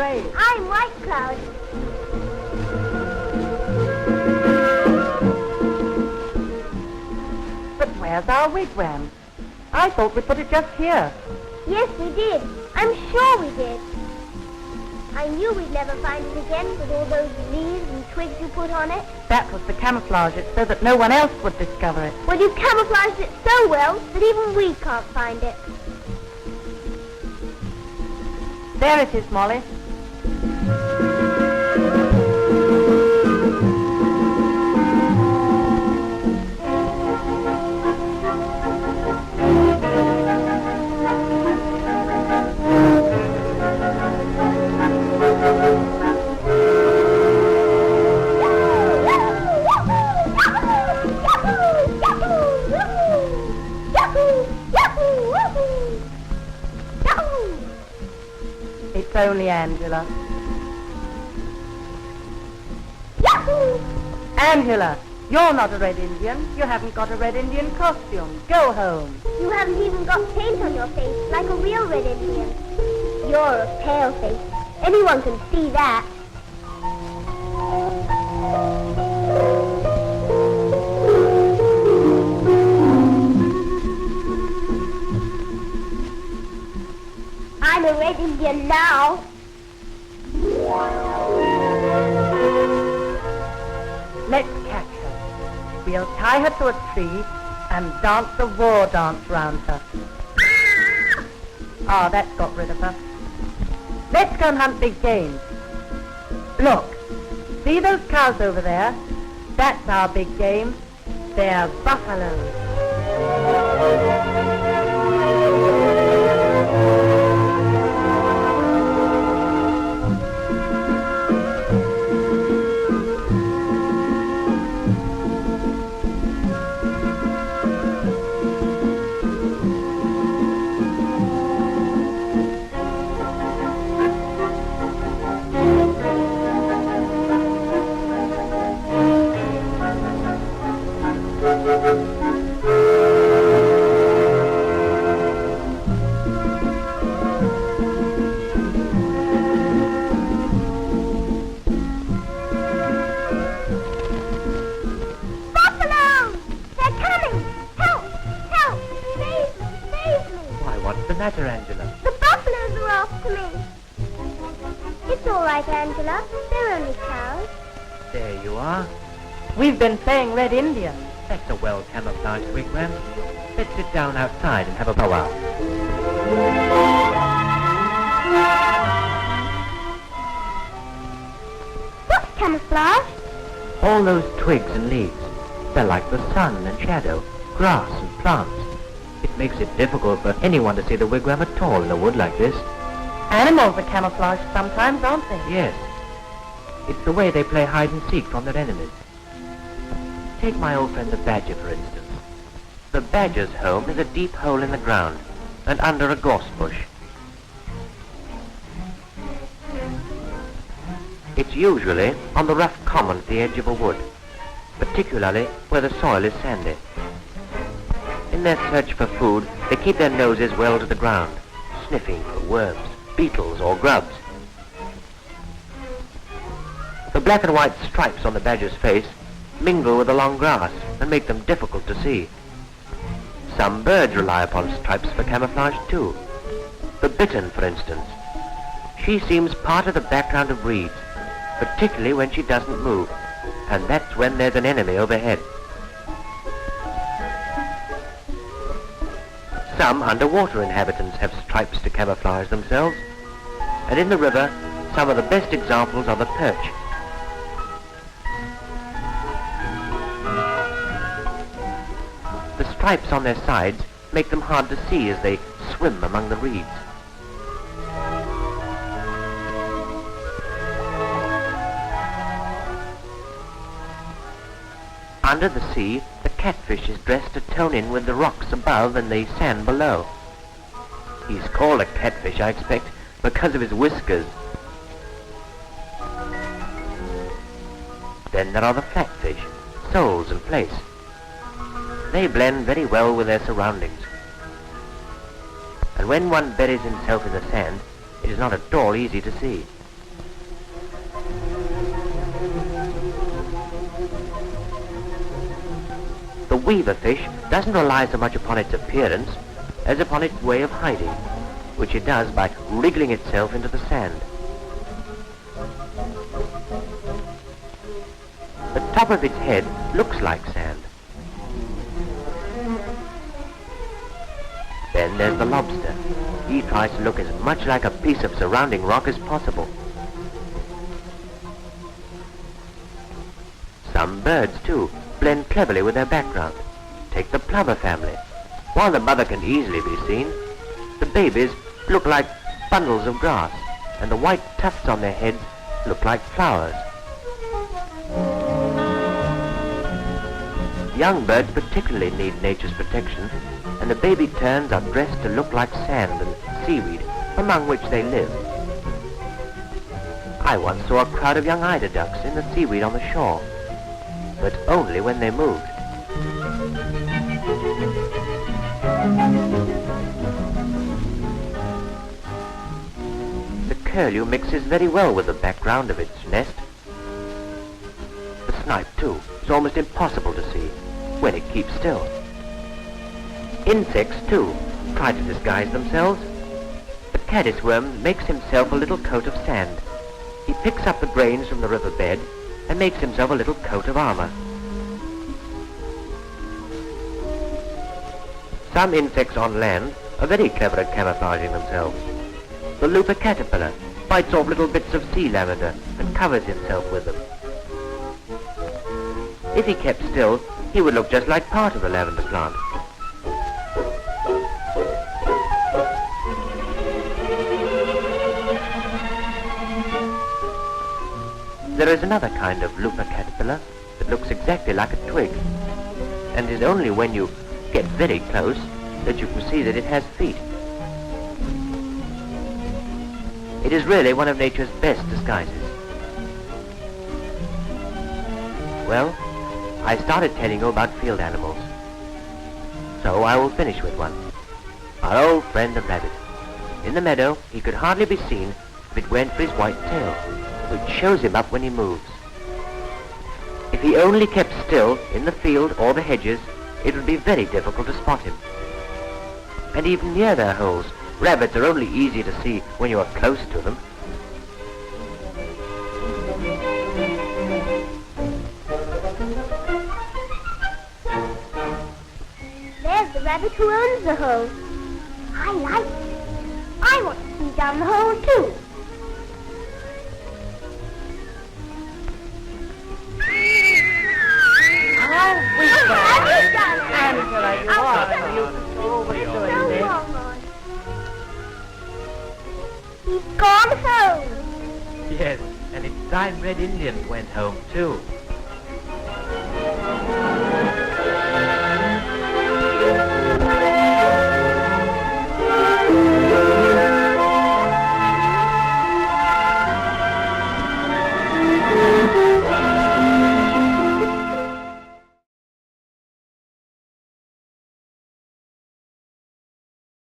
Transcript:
Gray. I'm White Cloud. But where's our wigwam? I thought we put it just here. Yes, we did. I'm sure we did. I knew we'd never find it again with all those leaves and twigs you put on it. That was to camouflage it so that no one else would discover it. Well, you've camouflaged it so well that even we can't find it. There it is, Molly. It's only Angela. Yahoo! Angela, you're not a Red Indian. You haven't got a Red Indian costume. Go home. You haven't even got paint on your face like a real Red Indian. You're a pale face. Anyone can see that. I'm a Red Indian now. Let's catch her. We'll tie her to a tree and dance a war dance round her. Ah, that's got rid of her. Let's go and hunt big game. Look, see those cows over there? That's our big game. They're buffaloes. Matter, Angela? The buffaloes are after me. It's all right, Angela. They're only cows. There you are. We've been playing Red Indian. That's a well-camouflaged wigwam. Let's sit down outside and have a powwow. What's camouflage? All those twigs and leaves. They're like the sun and shadow, grass and plants. It makes it difficult for anyone to see the wigwam at all in a wood like this. Animals are camouflaged sometimes, aren't they? Yes. It's the way they play hide and seek from their enemies. Take my old friend the badger, for instance. The badger's home is a deep hole in the ground and under a gorse bush. It's usually on the rough common at the edge of a wood, particularly where the soil is sandy. In their search for food, they keep their noses well to the ground, sniffing for worms, beetles or grubs. The black and white stripes on the badger's face mingle with the long grass and make them difficult to see. Some birds rely upon stripes for camouflage too. The bittern, for instance. She seems part of the background of reeds, particularly when she doesn't move, and that's when there's an enemy overhead. Some underwater inhabitants have stripes to camouflage themselves, and in the river, some of the best examples are the perch. The stripes on their sides make them hard to see as they swim among the reeds. Under the sea, the catfish is dressed to tone in with the rocks above and the sand below. He's called a catfish, I expect, because of his whiskers. Then there are the flatfish, soles and plaice. They blend very well with their surroundings. And when one buries himself in the sand, it is not at all easy to see. weaver fish doesn't rely so much upon its appearance as upon its way of hiding, which it does by wriggling itself into the sand. The top of its head looks like sand. Then there's the lobster. He tries to look as much like a piece of surrounding rock as possible. Some birds, too, blend cleverly with their background. Take the plover family. While the mother can easily be seen, the babies look like bundles of grass, and the white tufts on their heads look like flowers. Young birds particularly need nature's protection, and the baby terns are dressed to look like sand and seaweed among which they live. I once saw a crowd of young eider ducks in the seaweed on the shore, but only when they moved. The curlew mixes very well with the background of its nest. The snipe, too, is almost impossible to see when it keeps still. Insects, too, try to disguise themselves. The caddisworm makes himself a little coat of sand. He picks up the grains from the riverbed and makes himself a little coat of armor. Some insects on land are very clever at camouflaging themselves. The looper caterpillar bites off little bits of sea lavender and covers himself with them. If he kept still, he would look just like part of the lavender plant. There is another kind of looper caterpillar that looks exactly like a twig, and it is only when you get very close that you can see that it has feet. It is really one of nature's best disguises. Well, I started telling you about field animals, so I will finish with one. Our old friend the rabbit. In the meadow, he could hardly be seen if it weren't for his white tail, which shows him up when he moves. If he only kept still in the field or the hedges, it would be very difficult to spot him. And even near their holes, rabbits are only easy to see when you are close to them. There's the rabbit who owns the hole. I like it. I want to see down the hole, too. Angela, you are. You always doing this. He's gone home. Yes, and it's time Red Indian went home too.